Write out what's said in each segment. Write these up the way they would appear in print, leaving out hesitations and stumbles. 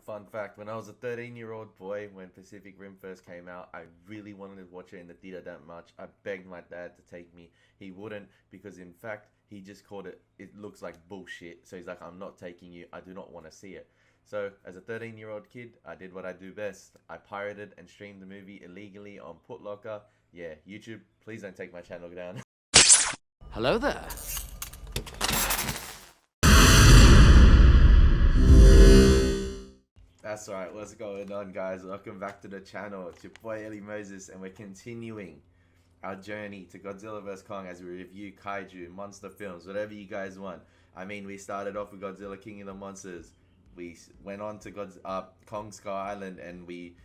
Fun fact, when I was a 13-year-old boy, when Pacific Rim first came out, I really wanted to watch it in the theater that much. I begged my dad to take me. He wouldn't because, in fact, he just called it looks like bullshit. So he's like, I'm not taking you. I do not want to see it. So, as a 13-year-old kid, I did what I do best. I pirated and streamed the movie illegally on Putlocker. Yeah, YouTube, please don't take my channel down. Hello there. That's right, what's going on, guys? Welcome back to the channel. It's your boy Ellie Moses, and we're continuing our journey to Godzilla vs. Kong as we review kaiju, monster films, whatever you guys want. I mean, we started off with Godzilla King of the Monsters. We went on to Kong Skull Island, and we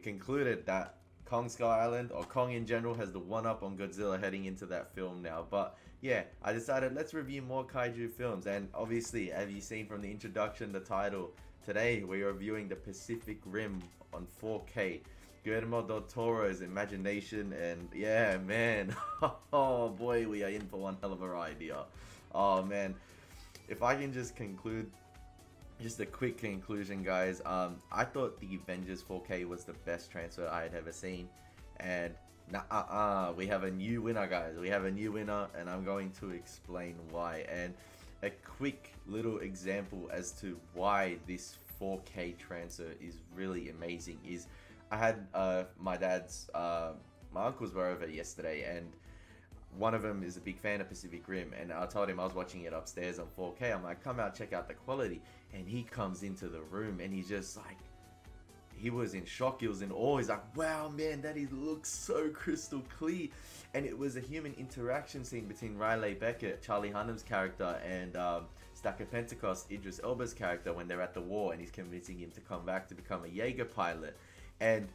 concluded that Kong Skull Island, or Kong in general, has the one-up on Godzilla heading into that film now. But yeah, I decided let's review more kaiju films, and obviously, as you've seen from the introduction, the title, today we are reviewing the Pacific Rim on 4K. Guillermo del Toro's imagination, and yeah, man, oh boy, we are in for one hell of a ride here. Oh man, if I can just conclude, just a quick conclusion, guys. I thought the Avengers 4K was the best transfer I had ever seen, and we have a new winner, guys. We have a new winner, and I'm going to explain why. And a quick little example as to why this 4K transfer is really amazing is I had my uncles were over yesterday, and one of them is a big fan of Pacific Rim, and I told him I was watching it upstairs on 4K. I'm like, come out, check out the quality. And he comes into the room and he's just like, he was in shock, he was in awe. He's like, wow, man, looks so crystal clear. And it was a human interaction scene between Riley Beckett, Charlie Hunnam's character, and Stacker Pentecost, Idris Elba's character, when they're at the war and he's convincing him to come back to become a Jaeger pilot. And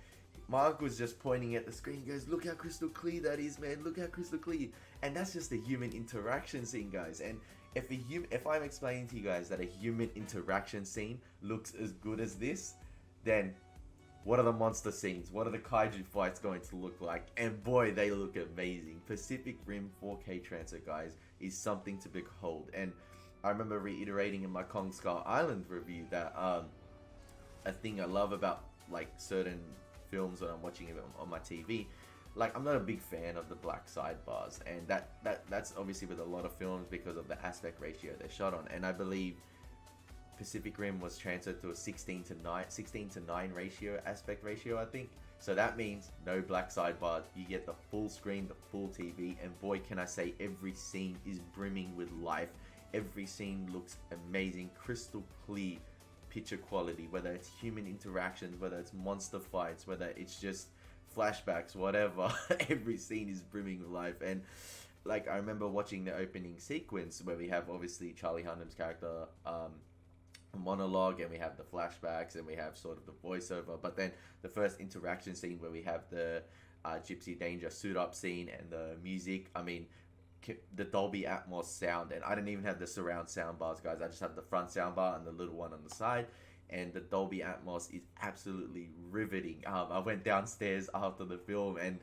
Mark was just pointing at the screen. He goes, look how crystal clear that is, man. Look how crystal clear. And that's just a human interaction scene, guys. And if I'm explaining to you guys that a human interaction scene looks as good as this, then what are the monster scenes? What are the kaiju fights going to look like? And boy, they look amazing. Pacific Rim 4K transfer, guys, is something to behold. And I remember reiterating in my Kong Skull Island review that a thing I love about like certain films when I'm watching it on my TV, like I'm not a big fan of the black sidebars, and that's obviously with a lot of films because of the aspect ratio they're shot on. And I believe Pacific Rim was transferred to a 16 to 9 aspect ratio, I think. So that means no black sidebar. You get the full screen, the full TV, and boy, can I say every scene is brimming with life. Every scene looks amazing, crystal clear picture quality, whether it's human interactions, whether it's monster fights, whether it's just flashbacks, whatever. Every scene is brimming with life. And like, I remember watching the opening sequence where we have obviously Charlie Hunnam's character monologue, and we have the flashbacks, and we have sort of the voiceover, but then the first interaction scene where we have the Gypsy Danger suit up scene and the music. I mean, the Dolby Atmos sound, and I didn't even have the surround sound bars, guys. I just had the front sound bar and the little one on the side, and the Dolby Atmos is absolutely riveting. I went downstairs after the film, and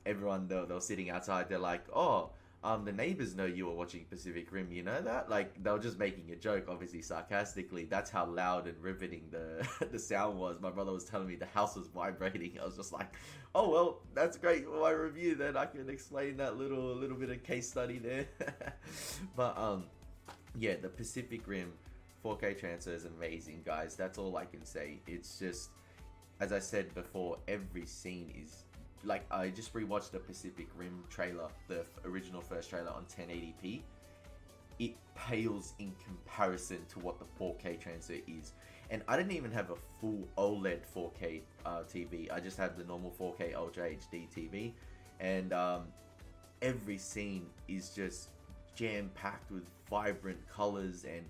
everyone, they were sitting outside. They're like, oh, the neighbors know you were watching Pacific Rim, you know that? Like, they were just making a joke, obviously sarcastically. That's how loud and riveting the the sound was. My brother was telling me the house was vibrating. I was just like, oh well, that's great for my review, then I can explain that little bit of case study there. But yeah, the Pacific Rim 4K transfer is amazing, guys. That's all I can say. It's just, as I said before, every scene is like, I just rewatched the Pacific Rim trailer, the original first trailer, on 1080p. It pales in comparison to what the 4K transfer is. And I didn't even have a full OLED 4K TV. I just had the normal 4K Ultra HD TV. And every scene is just jam-packed with vibrant colors. And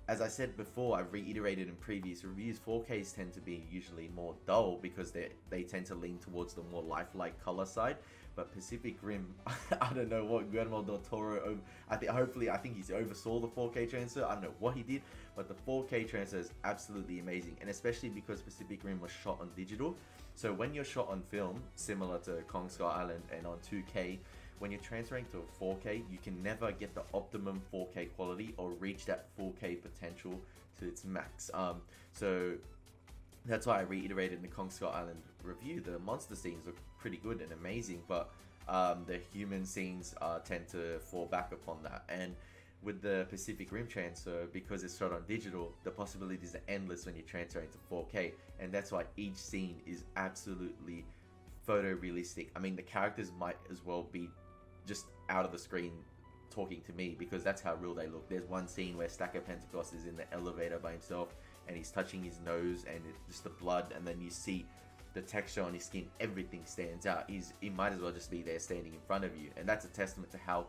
as I said before, I've reiterated in previous reviews, 4Ks tend to be usually more dull because they tend to lean towards the more lifelike color side. But Pacific Rim, I don't know what Guillermo del Toro, I think he's oversaw the 4K transfer. I don't know what he did, but the 4K transfer is absolutely amazing, and especially because Pacific Rim was shot on digital. So when you're shot on film, similar to Kong Skull Island, and on 2K, when you're transferring to a 4K, you can never get the optimum 4K quality or reach that 4K potential to its max. So that's why I reiterated in the Kong Skull Island review, the monster scenes look pretty good and amazing, but the human scenes tend to fall back upon that. And with the Pacific Rim transfer, because it's shot on digital, the possibilities are endless when you transfer into 4K, and that's why each scene is absolutely photorealistic. I mean, the characters might as well be just out of the screen talking to me, because that's how real they look. There's one scene where Stacker Pentecost is in the elevator by himself and he's touching his nose and just the blood, and then you see the texture on his skin, everything stands out. He might as well just be there standing in front of you, and that's a testament to how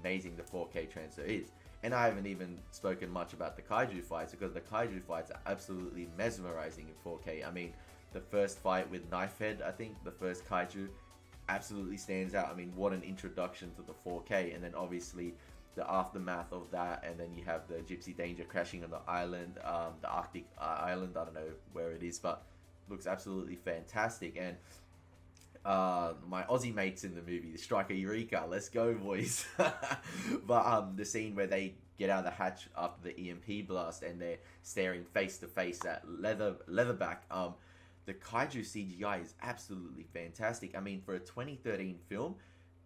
amazing the 4K transfer is. And I haven't even spoken much about the kaiju fights, because the kaiju fights are absolutely mesmerizing in 4K. I mean, the first fight with Knifehead, I think, the first kaiju, absolutely stands out. I mean, what an introduction to the 4K. And then obviously the aftermath of that, and then you have the Gypsy Danger crashing on the island, the Arctic island, I don't know where it is, but looks absolutely fantastic. And my Aussie mates in the movie, the Striker Eureka, let's go boys. But the scene where they get out of the hatch after the EMP blast and they're staring face to face at Leatherback, the kaiju CGI is absolutely fantastic. I mean, for a 2013 film,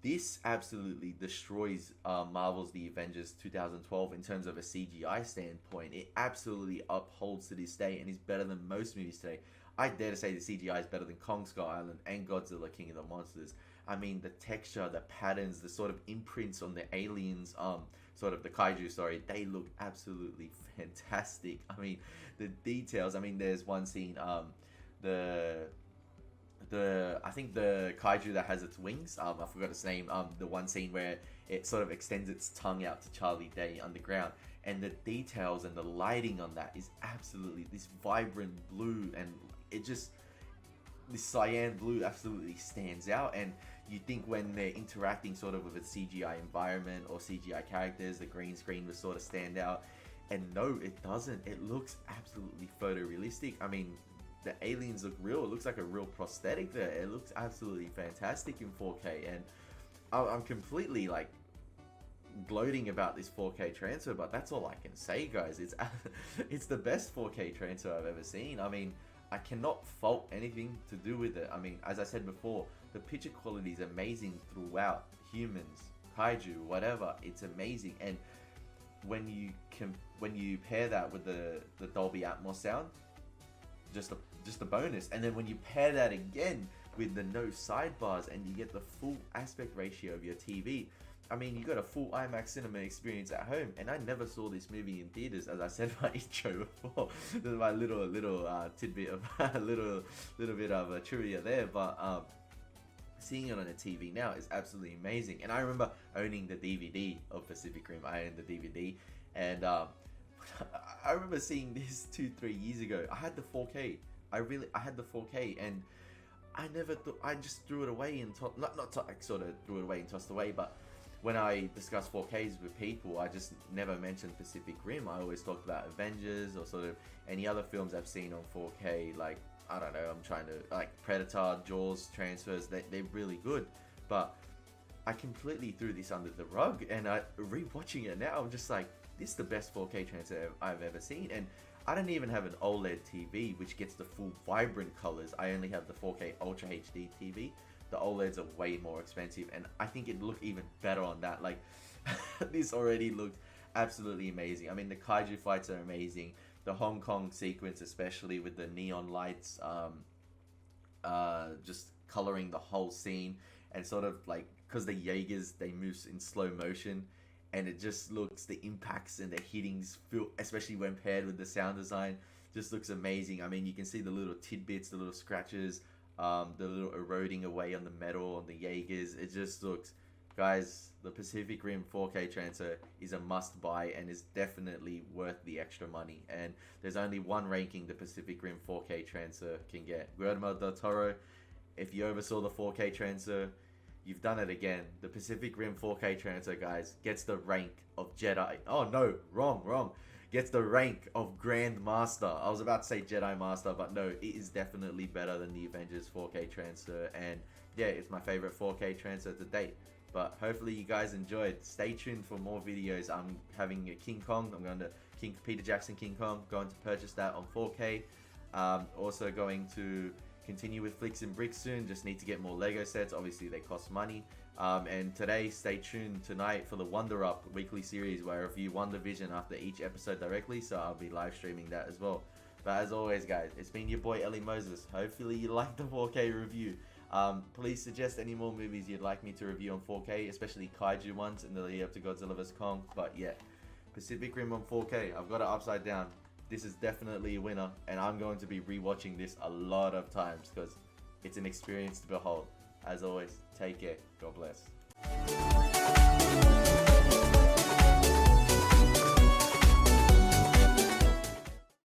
this absolutely destroys Marvel's The Avengers 2012 in terms of a CGI standpoint. It absolutely upholds to this day and is better than most movies today. I dare to say the CGI is better than Kong Skull Island and Godzilla King of the Monsters. I mean, the texture, the patterns, the sort of imprints on the aliens, sort of the kaiju, sorry, they look absolutely fantastic. I mean, the details, I mean, there's one scene, I think the kaiju that has its wings, I forgot its name, the one scene where it sort of extends its tongue out to Charlie Day underground, and the details and the lighting on that is absolutely this vibrant blue, and it just, this cyan blue absolutely stands out. And you think when they're interacting sort of with a CGI environment or CGI characters, the green screen would sort of stand out, and no, it doesn't. It looks absolutely photorealistic. I mean, the aliens look real. It looks like a real prosthetic there. It looks absolutely fantastic in 4K, and I'm completely like gloating about this 4K transfer, but that's all I can say, guys. It's the best 4K transfer I've ever seen. I mean, I cannot fault anything to do with it. I mean, as I said before, the picture quality is amazing throughout. Humans, kaiju, whatever, it's amazing. And when you pair that with the Dolby Atmos sound, just a bonus. And then when you pair that again with the no sidebars and you get the full aspect ratio of your TV, I mean, you got a full IMAX cinema experience at home. And I never saw this movie in theaters, as I said in my intro before. This is my little tidbit of a little bit of a trivia there. But seeing it on a TV now is absolutely amazing. And I remember owning the DVD of Pacific Rim. I owned the DVD, and I remember seeing this 2-3 years ago. I had the 4K. I had the 4K, and I never thought, I just threw it away and sort of threw it away and tossed away. But when I discuss 4Ks with people, I just never mentioned Pacific Rim. I always talked about Avengers or sort of any other films I've seen on 4K. Like, I don't know, I'm trying to, like Predator, Jaws transfers, they're really good. But I completely threw this under the rug, and rewatching it now, I'm just like, this is the best 4K transfer I've ever seen. And I don't even have an OLED TV, which gets the full vibrant colors. I only have the 4K Ultra HD TV. The OLEDs are way more expensive, and I think it'd look even better on that. Like, this already looked absolutely amazing. I mean, the kaiju fights are amazing. The Hong Kong sequence, especially with the neon lights, just coloring the whole scene, and sort of like, because the Jaegers, they move in slow motion, and it just looks, the impacts and the hittings feel, especially when paired with the sound design, just looks amazing. I mean, you can see the little tidbits, the little scratches, the little eroding away on the metal, on the Jaegers. It just looks, guys, the Pacific Rim 4K transfer is a must buy and is definitely worth the extra money. And there's only one ranking the Pacific Rim 4K transfer can get. Guillermo del Toro, if you oversaw the 4K transfer, you've done it again. The Pacific Rim 4K transfer, guys, gets the rank of Jedi. Oh no, wrong. Gets the rank of Grand Master. I was about to say Jedi Master, but no, it is definitely better than the Avengers 4K transfer. And yeah, it's my favorite 4K transfer to date. But hopefully you guys enjoyed. Stay tuned for more videos. I'm having a King Kong. I'm going to Peter Jackson King Kong. Going to purchase that on 4K. Also going to continue with Flicks and Bricks soon. Just need to get more Lego sets. Obviously they cost money. And today, stay tuned tonight for the Wonder Up weekly series where I review WandaVision after each episode directly. So I'll be live streaming that as well. But as always, guys, it's been your boy Ellie Moses. Hopefully you liked the 4K review. Please suggest any more movies you'd like me to review on 4K, especially kaiju ones in the lead up to Godzilla vs Kong. But yeah, Pacific Rim on 4K. I've got it upside down. This is definitely a winner, and I'm going to be rewatching this a lot of times because it's an experience to behold. As always, take care. God bless.